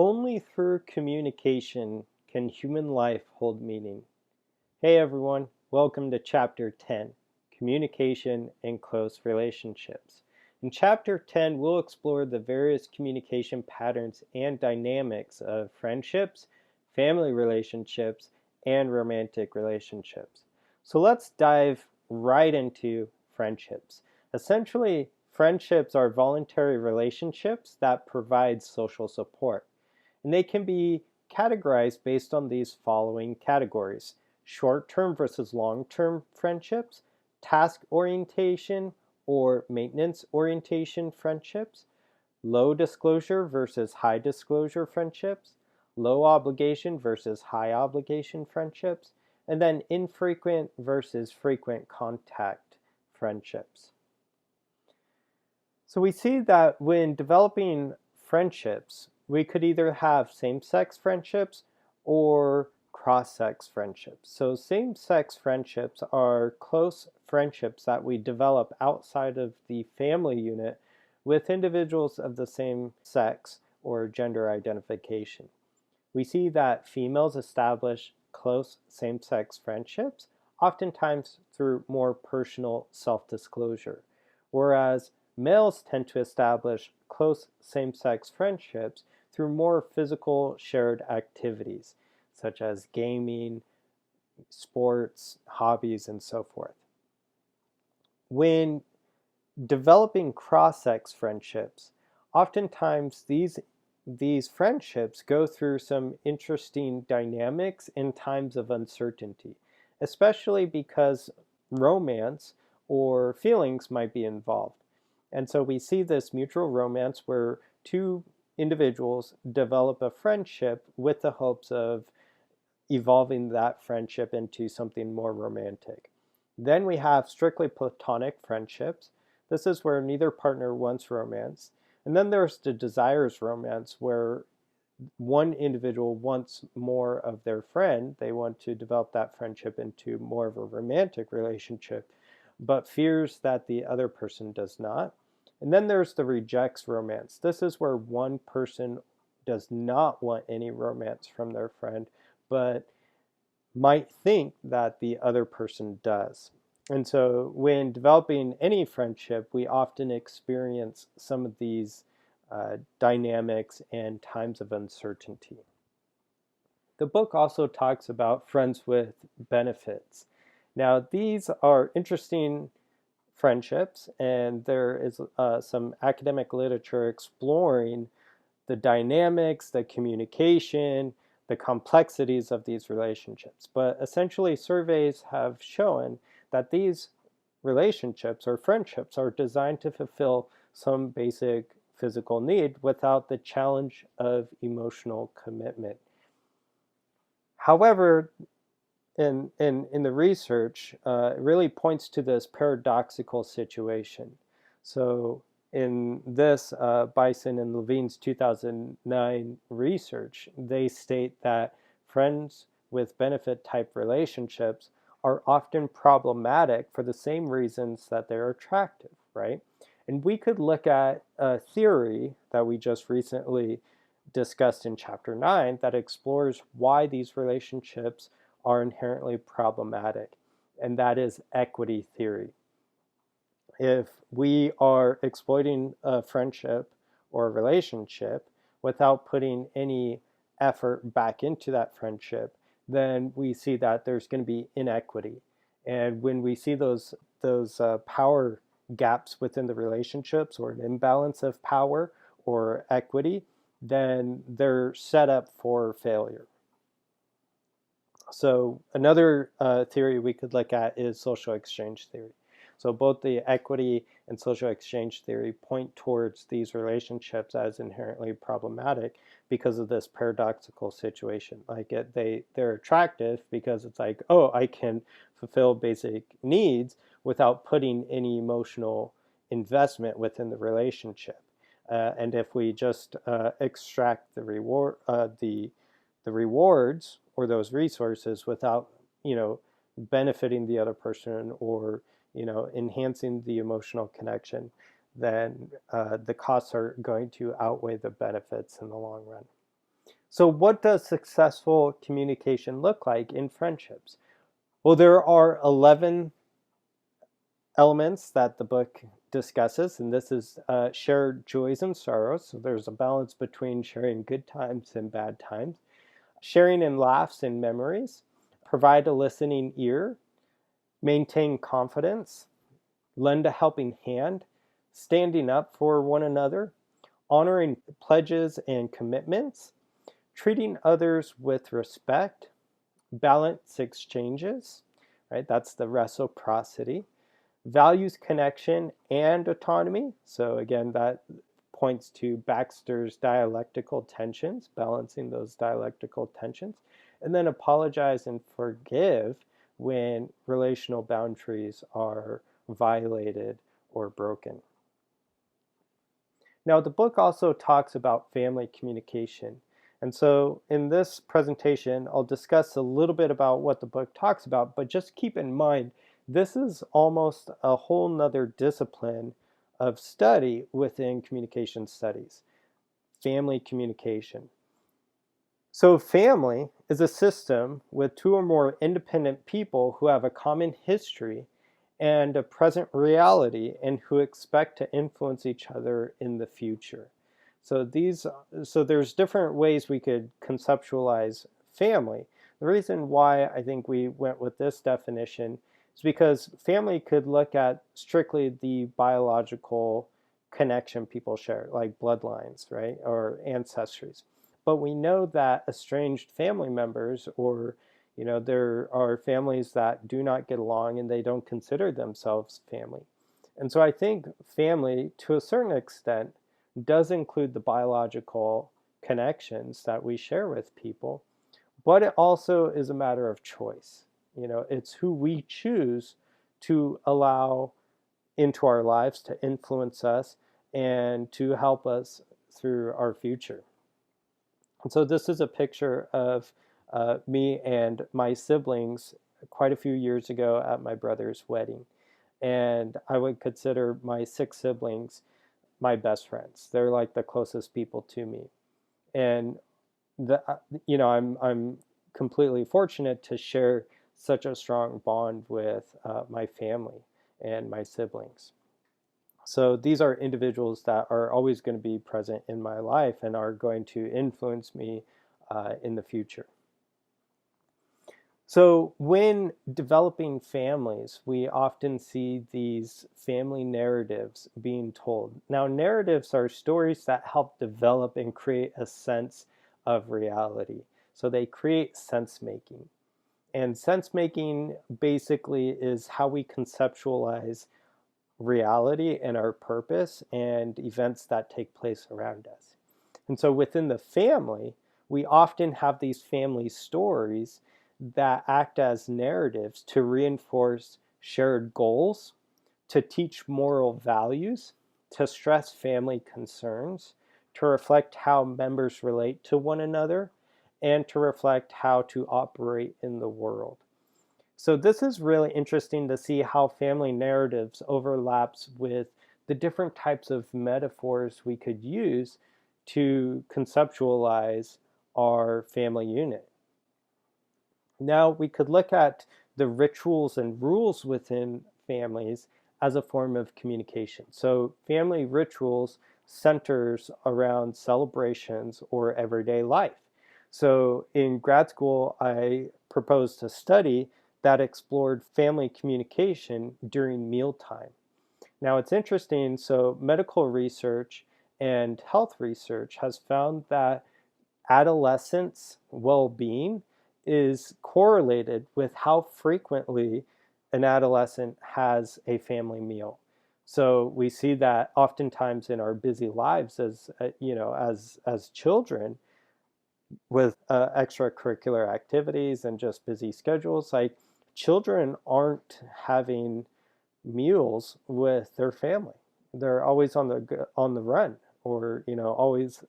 Only through communication can human life hold meaning. Hey everyone, welcome to Chapter 10, Communication and Close Relationships. In Chapter 10, we'll explore the various communication patterns and dynamics of friendships, family relationships, and romantic relationships. So let's dive right into friendships. Essentially, friendships are voluntary relationships that provide social support, and they can be categorized based on these following categories: short-term versus long-term friendships, task orientation or maintenance orientation friendships, low disclosure versus high disclosure friendships, low obligation versus high obligation friendships, and then infrequent versus frequent contact friendships. So we see that when developing friendships, we could either have same-sex friendships or cross-sex friendships. So same-sex friendships are close friendships that we develop outside of the family unit with individuals of the same sex or gender identification. We see that females establish close same-sex friendships, oftentimes through more personal self-disclosure, whereas males tend to establish close same-sex friendships through more physical shared activities, such as gaming, sports, hobbies, and so forth. When developing cross-sex friendships, oftentimes these friendships go through some interesting dynamics in times of uncertainty, especially because romance or feelings might be involved. And so we see this mutual romance where two individuals develop a friendship with the hopes of evolving that friendship into something more romantic. Then we have strictly platonic friendships. This is where neither partner wants romance. And then there's the desires romance, where one individual wants more of their friend. They want to develop that friendship into more of a romantic relationship, but fears that the other person does not. And then there's the rejects romance. This is where one person does not want any romance from their friend, but might think that the other person does. And so when developing any friendship, we often experience some of these dynamics and times of uncertainty. The book also talks about friends with benefits. Now, these are interesting friendships, and there is some academic literature exploring the dynamics, the communication, the complexities of these relationships. But essentially, surveys have shown that these relationships or friendships are designed to fulfill some basic physical need without the challenge of emotional commitment. However, in the research, it really points to this paradoxical situation. So in this Bison and Levine's 2009 research, they state that friends with benefit type relationships are often problematic for the same reasons that they're attractive, right? And we could look at a theory that we just recently discussed in Chapter 9 that explores why these relationships are inherently problematic, and that is equity theory. If we are exploiting a friendship or a relationship without putting any effort back into that friendship, then we see that there's going to be inequity. And when we see those power gaps within the relationships, or an imbalance of power or equity, then they're set up for failure. So another theory we could look at is social exchange theory. So both the equity and social exchange theory point towards these relationships as inherently problematic because of this paradoxical situation. Like they're attractive because it's like, oh, I can fulfill basic needs without putting any emotional investment within the relationship. And if we just extract the rewards or those resources without, benefiting the other person or, enhancing the emotional connection, then the costs are going to outweigh the benefits in the long run. So what does successful communication look like in friendships? Well, there are 11 elements that the book discusses, and this is shared joys and sorrows. So there's a balance between sharing good times and bad times, sharing in laughs and memories, provide a listening ear, maintain confidence, lend a helping hand, standing up for one another, honoring pledges and commitments, treating others with respect, balance exchanges, right? That's the reciprocity, values connection and autonomy. So again, that points to Baxter's dialectical tensions, balancing those dialectical tensions, and then apologize and forgive when relational boundaries are violated or broken. Now, the book also talks about family communication. And so in this presentation, I'll discuss a little bit about what the book talks about, but just keep in mind, this is almost a whole nother discipline of study within communication studies, family communication. So family is a system with two or more independent people who have a common history and a present reality and who expect to influence each other in the future. So there's different ways we could conceptualize family. The reason why I think we went with this definition is because family could look at strictly the biological connection people share, like bloodlines, right, or ancestries. But we know that estranged family members, or there are families that do not get along and they don't consider themselves family. And so I think family, to a certain extent, does include the biological connections that we share with people, but it also is a matter of choice. It's who we choose to allow into our lives to influence us and to help us through our future. And so this is a picture of me and my siblings quite a few years ago at my brother's wedding. And I would consider my 6 siblings my best friends. They're like the closest people to me. And I'm completely fortunate to share such a strong bond with my family and my siblings. So these are individuals that are always going to be present in my life and are going to influence me in the future. So when developing families, we often see these family narratives being told. Now, narratives are stories that help develop and create a sense of reality. So they create sense making. And sense making basically is how we conceptualize reality and our purpose and events that take place around us. And so within the family, we often have these family stories that act as narratives to reinforce shared goals, to teach moral values, to stress family concerns, to reflect how members relate to one another, and to reflect how to operate in the world. So this is really interesting to see how family narratives overlaps with the different types of metaphors we could use to conceptualize our family unit. Now we could look at the rituals and rules within families as a form of communication. So family rituals centers around celebrations or everyday life. So in grad school, I proposed a study that explored family communication during mealtime. Now it's interesting, so medical research and health research has found that adolescents' well-being is correlated with how frequently an adolescent has a family meal. So we see that oftentimes in our busy lives as children, with extracurricular activities and just busy schedules, like children aren't having meals with their family. They're always on the run, or always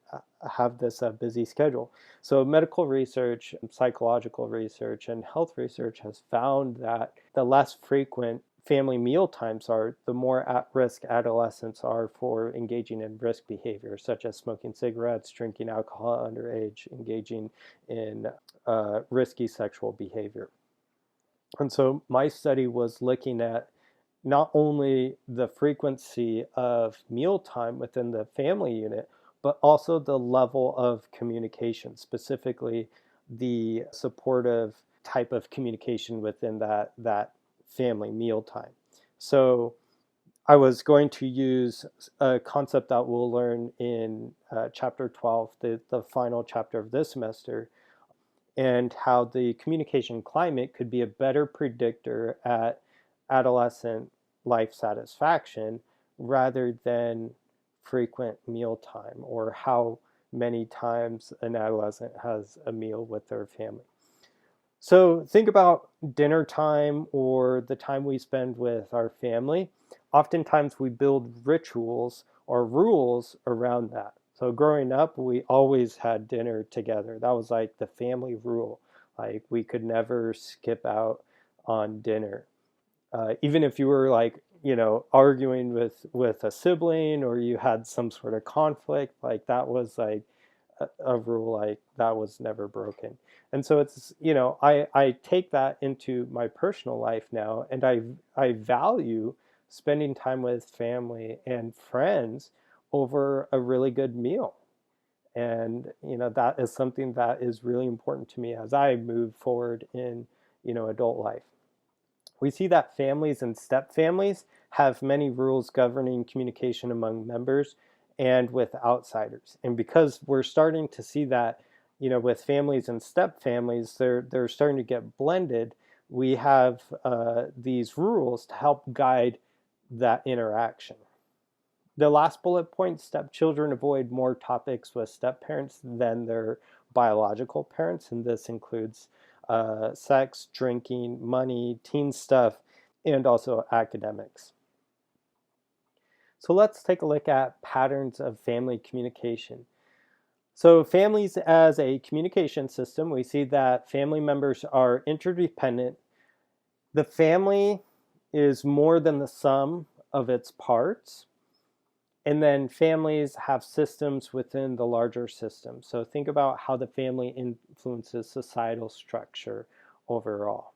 have this busy schedule. So medical research, psychological research, and health research has found that the less frequent family meal times are, the more at risk adolescents are for engaging in risk behavior, such as smoking cigarettes, drinking alcohol underage, engaging in risky sexual behavior. And so my study was looking at not only the frequency of mealtime within the family unit, but also the level of communication, specifically the supportive type of communication within that family mealtime. So I was going to use a concept that we'll learn in chapter 12, the final chapter of this semester, and how the communication climate could be a better predictor at adolescent life satisfaction rather than frequent mealtime or how many times an adolescent has a meal with their family. So think about dinner time or the time we spend with our family. Oftentimes we build rituals or rules around that. So growing up, we always had dinner together. That was like the family rule. Like we could never skip out on dinner. Even if you were like, arguing with a sibling or you had some sort of conflict, like that was like a rule like that was never broken. And so it's, I take that into my personal life now, and I value spending time with family and friends over a really good meal. And that is something that is really important to me as I move forward in adult life. We see that families and step families have many rules governing communication among members and with outsiders. And because we're starting to see that, with families and step families, they're starting to get blended. We have these rules to help guide that interaction. The last bullet point, stepchildren avoid more topics with step parents than their biological parents, and this includes sex, drinking, money, teen stuff, and also academics. So let's take a look at patterns of family communication. So families as a communication system, we see that family members are interdependent. The family is more than the sum of its parts. And then families have systems within the larger system. So think about how the family influences societal structure overall.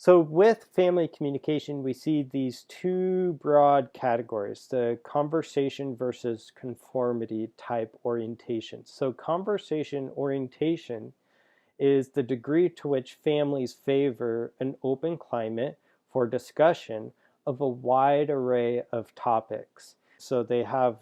So with family communication, we see these two broad categories, the conversation versus conformity type orientations. So conversation orientation is the degree to which families favor an open climate for discussion of a wide array of topics. So they have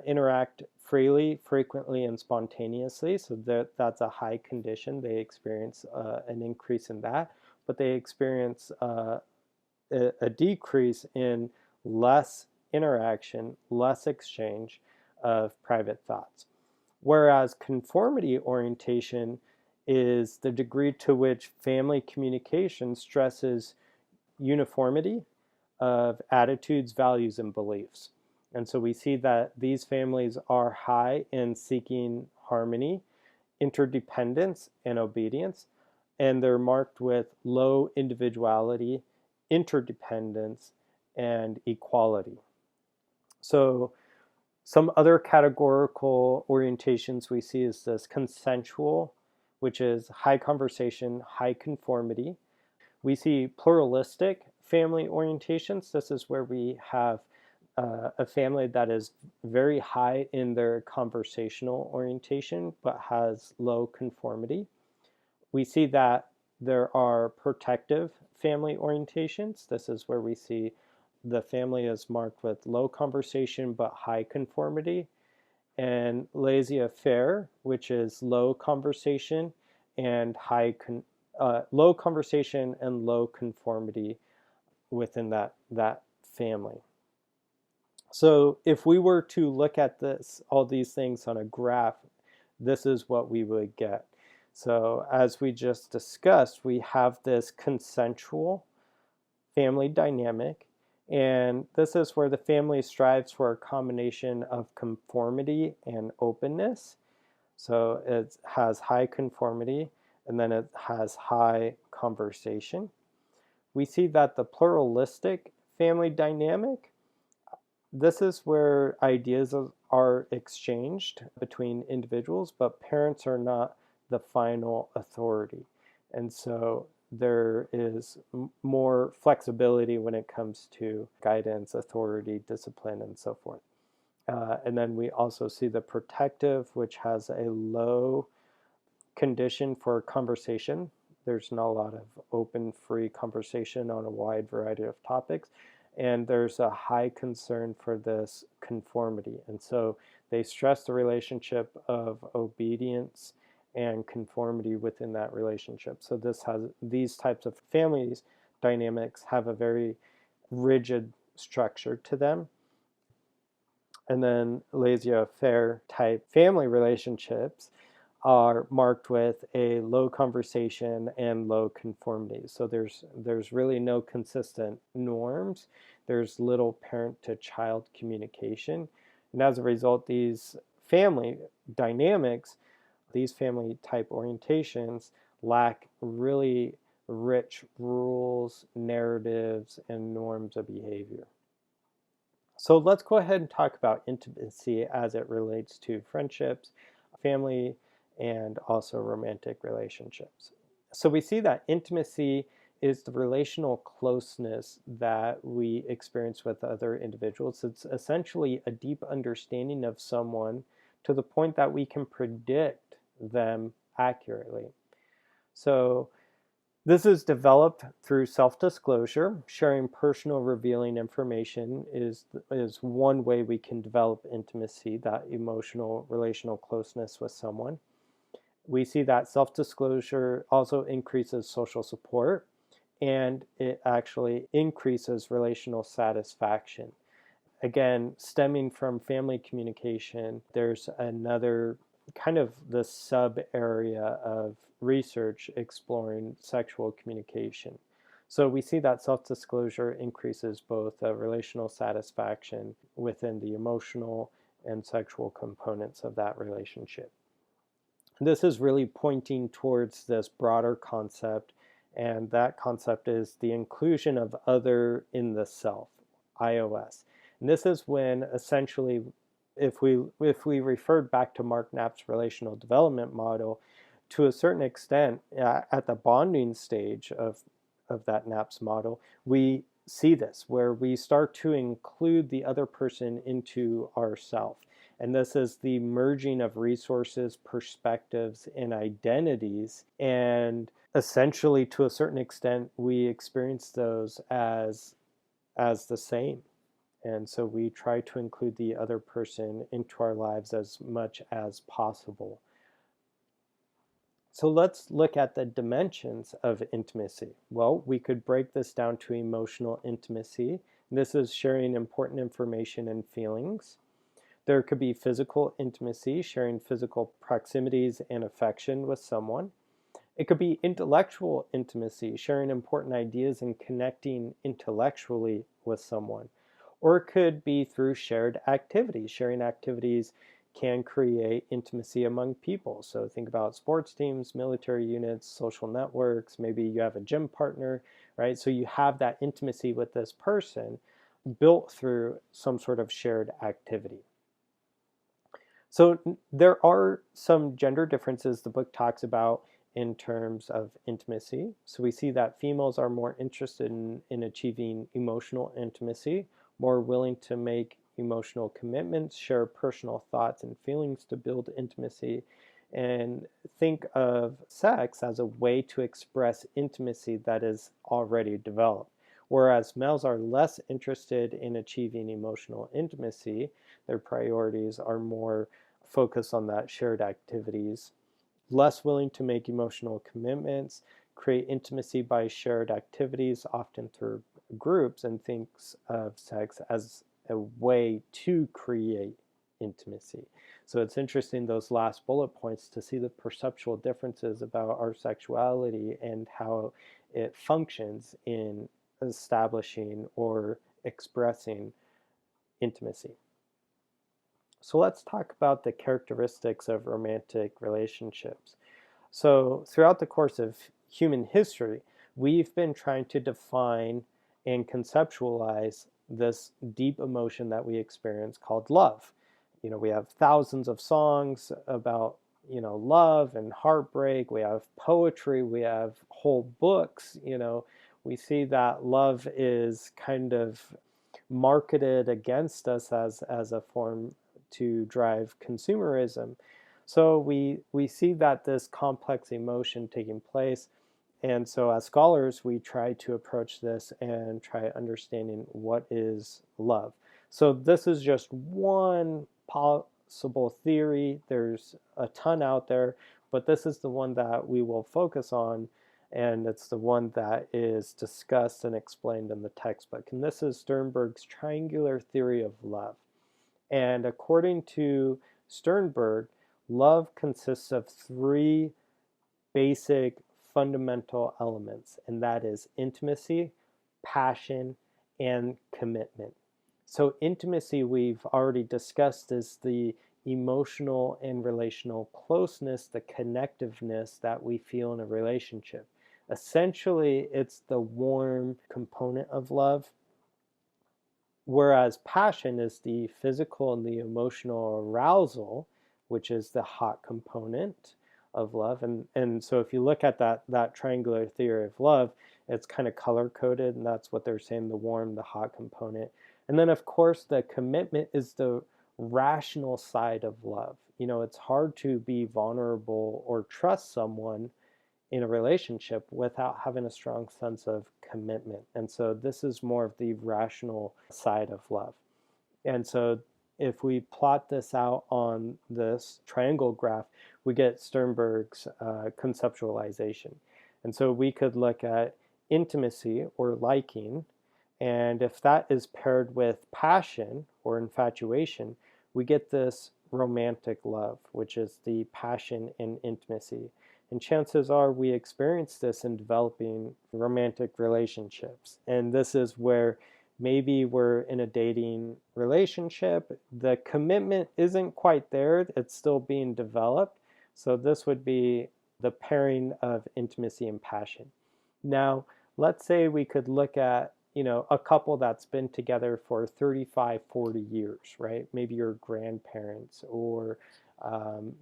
interact freely, frequently, and spontaneously. So that's a high condition. They experience an increase in that, but they experience a decrease in less interaction, less exchange of private thoughts. Whereas conformity orientation is the degree to which family communication stresses uniformity of attitudes, values, and beliefs. And so we see that these families are high in seeking harmony, interdependence, and obedience, and they're marked with low individuality, interdependence, and equality. So some other categorical orientations we see is this consensual, which is high conversation, high conformity. We see pluralistic family orientations. This is where we have a family that is very high in their conversational orientation but has low conformity. We see that there are protective family orientations. This is where we see the family is marked with low conversation but high conformity. And laissez-faire, which is low conversation and low conversation and low conformity within that family. So if we were to look at all these things on a graph, this is what we would get. So as we just discussed, we have this consensual family dynamic, and this is where the family strives for a combination of conformity and openness. So it has high conformity, and then it has high conversation. we see that the pluralistic family dynamic, this is where ideas are exchanged between individuals, but parents are not the final authority. And so there is more flexibility when it comes to guidance, authority, discipline, and so forth. And then we also see the protective, which has a low condition for conversation. There's not a lot of open, free conversation on a wide variety of topics. And there's a high concern for this conformity. And so they stress the relationship of obedience and conformity within that relationship. So these types of families dynamics have a very rigid structure to them. And then laissez-faire type family relationships are marked with a low conversation and low conformity. So there's really no consistent norms. There's little parent to child communication. And as a result, these family dynamics, these family type orientations lack really rich rules, narratives, and norms of behavior. So let's go ahead and talk about intimacy as it relates to friendships, family, and also romantic relationships. So we see that intimacy is the relational closeness that we experience with other individuals. It's essentially a deep understanding of someone to the point that we can predict them accurately. So this is developed through self-disclosure. Sharing personal revealing information is one way we can develop intimacy, that emotional relational closeness with someone. We see that self-disclosure also increases social support, and it actually increases relational satisfaction. Again, stemming from family communication, there's another kind of the sub area of research exploring sexual communication. So we see that self-disclosure increases both relational satisfaction within the emotional and sexual components of that relationship. This is really pointing towards this broader concept, and that concept is the inclusion of other in the self, IOS. And this is when essentially, if we referred back to Mark Knapp's relational development model, to a certain extent, at the bonding stage of that Knapp's model, we see this, where we start to include the other person into ourself. And this is the merging of resources, perspectives, and identities. And essentially, to a certain extent, we experience those as the same. And so we try to include the other person into our lives as much as possible. So let's look at the dimensions of intimacy. Well, we could break this down to emotional intimacy. This is sharing important information and feelings. There could be physical intimacy, sharing physical proximities and affection with someone. It could be intellectual intimacy, sharing important ideas and connecting intellectually with someone. Or it could be through shared activities. Sharing activities can create intimacy among people. So think about sports teams, military units, social networks. Maybe you have a gym partner, right? So you have that intimacy with this person built through some sort of shared activity. So there are some gender differences the book talks about in terms of intimacy. So we see that females are more interested in achieving emotional intimacy, more willing to make emotional commitments, share personal thoughts and feelings to build intimacy, and think of sex as a way to express intimacy that is already developed. Whereas males are less interested in achieving emotional intimacy, their priorities are more focused on that shared activities, less willing to make emotional commitments, create intimacy by shared activities, often through groups, and thinks of sex as a way to create intimacy. So it's interesting, those last bullet points, to see the perceptual differences about our sexuality and how it functions in establishing or expressing intimacy. So let's talk about the characteristics of romantic relationships. So throughout the course of human history, we've been trying to define and conceptualize this deep emotion that we experience called love. We have thousands of songs about, love and heartbreak. We have poetry, we have whole books. We see that love is kind of marketed against us as a form to drive consumerism. So we see that this complex emotion taking place. And so as scholars, we try to approach this and try understanding what is love. So this is just one possible theory. There's a ton out there, but this is the one that we will focus on, and it's the one that is discussed and explained in the textbook. And this is Sternberg's triangular theory of love. And according to Sternberg, love consists of three basic fundamental elements, and that is intimacy, passion, and commitment. So intimacy, we've already discussed, is the emotional and relational closeness, the connectiveness that we feel in a relationship. Essentially, it's the warm component of love, whereas passion is the physical and the emotional arousal, which is the hot component of love. And so if you look at that triangular theory of love, it's kind of color coded, and that's what they're saying, the warm, the hot component. And then of course the commitment is the rational side of love. It's hard to be vulnerable or trust someone in a relationship without having a strong sense of commitment. And so this is more of the rational side of love. And so if we plot this out on this triangle graph, we get Sternberg's conceptualization. And so we could look at intimacy or liking, and if that is paired with passion or infatuation, we get this romantic love, which is the passion and intimacy. And chances are we experience this in developing romantic relationships. And this is where maybe we're in a dating relationship. The commitment isn't quite there. It's still being developed. So this would be the pairing of intimacy and passion. Now, let's say we could look at, a couple that's been together for 35, 40 years, right? Maybe your grandparents or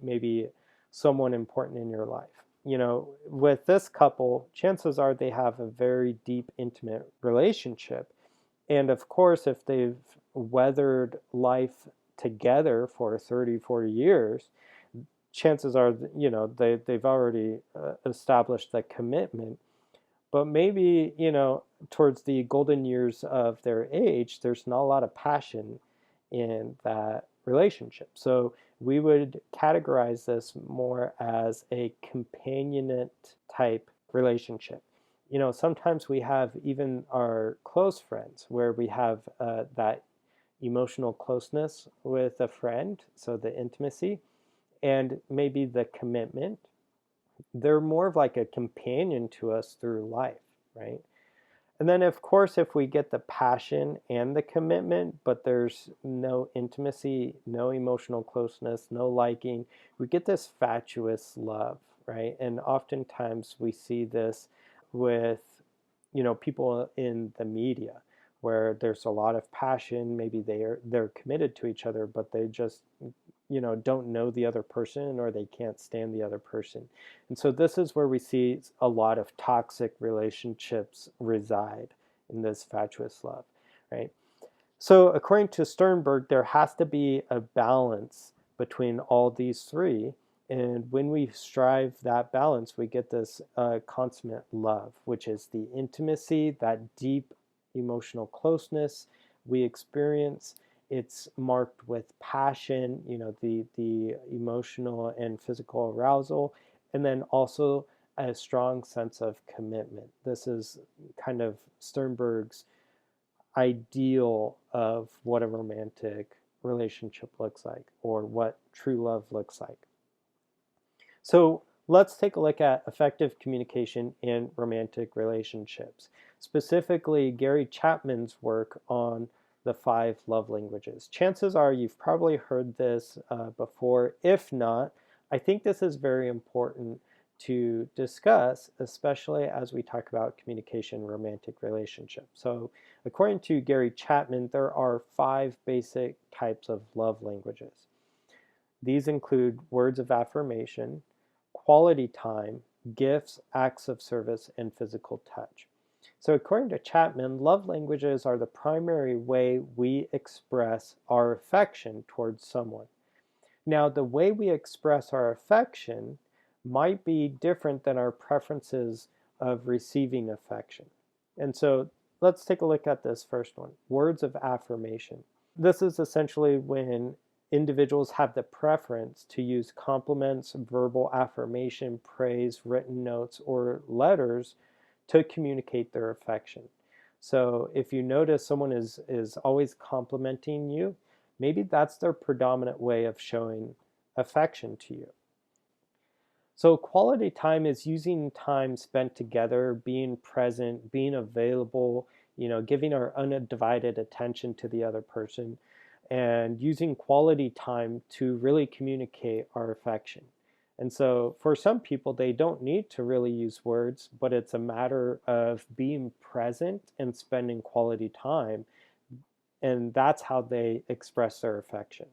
maybe someone important in your life. With this couple, chances are they have a very deep, intimate relationship. And of course, if they've weathered life together for 30, 40 years, chances are, they've already established that commitment. But maybe, towards the golden years of their age, there's not a lot of passion in that relationship. So we would categorize this more as a companionate type relationship. Sometimes we have even our close friends where we have that emotional closeness with a friend, so the intimacy, and maybe the commitment. They're more of like a companion to us through life, right? And then, of course, if we get the passion and the commitment, but there's no intimacy, no emotional closeness, no liking, we get this fatuous love, right? And oftentimes we see this with, people in the media where there's a lot of passion. Maybe they're committed to each other, but they just don't know the other person, or they can't stand the other person. And so this is where we see a lot of toxic relationships reside, in this fatuous love, right? So according to Sternberg, there has to be a balance between all these three. And when we strive that balance, we get this consummate love, which is the intimacy, that deep emotional closeness we experience. It's marked with passion, the emotional and physical arousal, and then also a strong sense of commitment. This is kind of Sternberg's ideal of what a romantic relationship looks like, or what true love looks like. So let's take a look at effective communication in romantic relationships. Specifically, Gary Chapman's work on the 5 love languages. Chances are you've probably heard this before. If not, I think this is very important to discuss, especially as we talk about communication and romantic relationships. So according to Gary Chapman, there are 5 basic types of love languages. These include words of affirmation, quality time, gifts, acts of service, and physical touch. So according to Chapman, love languages are the primary way we express our affection towards someone. Now, the way we express our affection might be different than our preferences of receiving affection. And so let's take a look at this first one, words of affirmation. This is essentially when individuals have the preference to use compliments, verbal affirmation, praise, written notes, or letters to communicate their affection. So if you notice someone is always complimenting you, maybe that's their predominant way of showing affection to you. So quality time is using time spent together, being present, being available, giving our undivided attention to the other person, and using quality time to really communicate our affection. And so for some people, they don't need to really use words, but it's a matter of being present and spending quality time. And that's how they express their affection.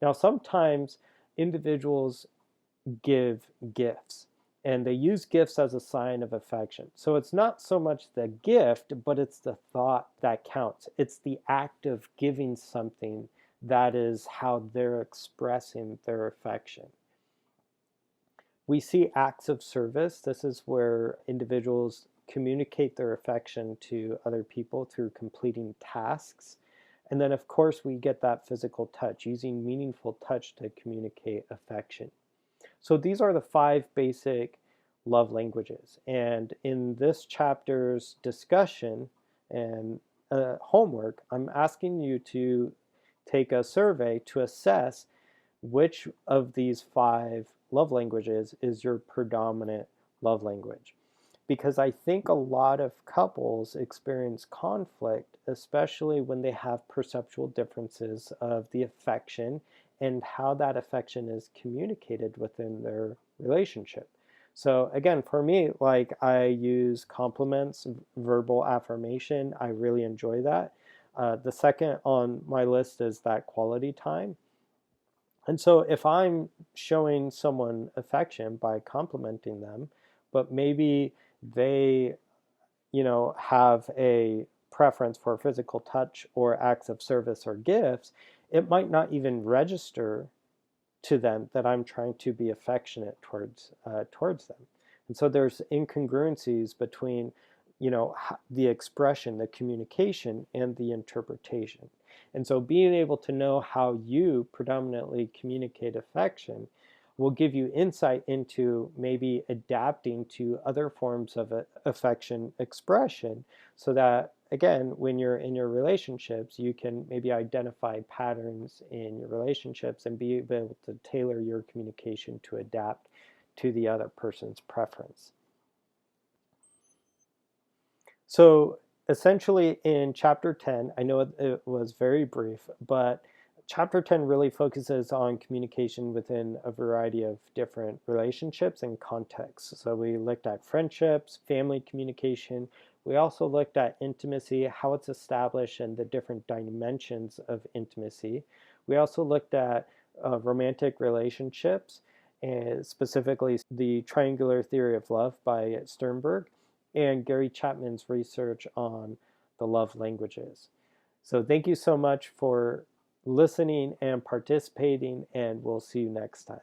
Now, sometimes individuals give gifts, and they use gifts as a sign of affection. So it's not so much the gift, but it's the thought that counts. It's the act of giving something that is how they're expressing their affection. We see acts of service. This is where individuals communicate their affection to other people through completing tasks. And then, of course, we get that physical touch, using meaningful touch to communicate affection. So these are the 5 basic love languages. And in this chapter's discussion and homework, I'm asking you to take a survey to assess which of these 5 love languages is your predominant love language. Because I think a lot of couples experience conflict, especially when they have perceptual differences of the affection and how that affection is communicated within their relationship. So again, for me, like, I use compliments, verbal affirmation. I really enjoy that. The second on my list is that quality time. And so if I'm showing someone affection by complimenting them, but maybe they, have a preference for physical touch or acts of service or gifts, it might not even register to them that I'm trying to be affectionate towards them. And so there's incongruencies between, the expression, the communication, and the interpretation. And so being able to know how you predominantly communicate affection will give you insight into maybe adapting to other forms of affection expression, so that, again, when you're in your relationships, you can maybe identify patterns in your relationships and be able to tailor your communication to adapt to the other person's preference. So essentially in chapter 10, I know it was very brief, but chapter 10 really focuses on communication within a variety of different relationships and contexts. So we looked at friendships, family communication. We also looked at intimacy, how it's established, and the different dimensions of intimacy. We also looked at romantic relationships, and specifically the triangular theory of love by Sternberg, and Gary Chapman's research on the love languages. So thank you so much for listening and participating, and we'll see you next time.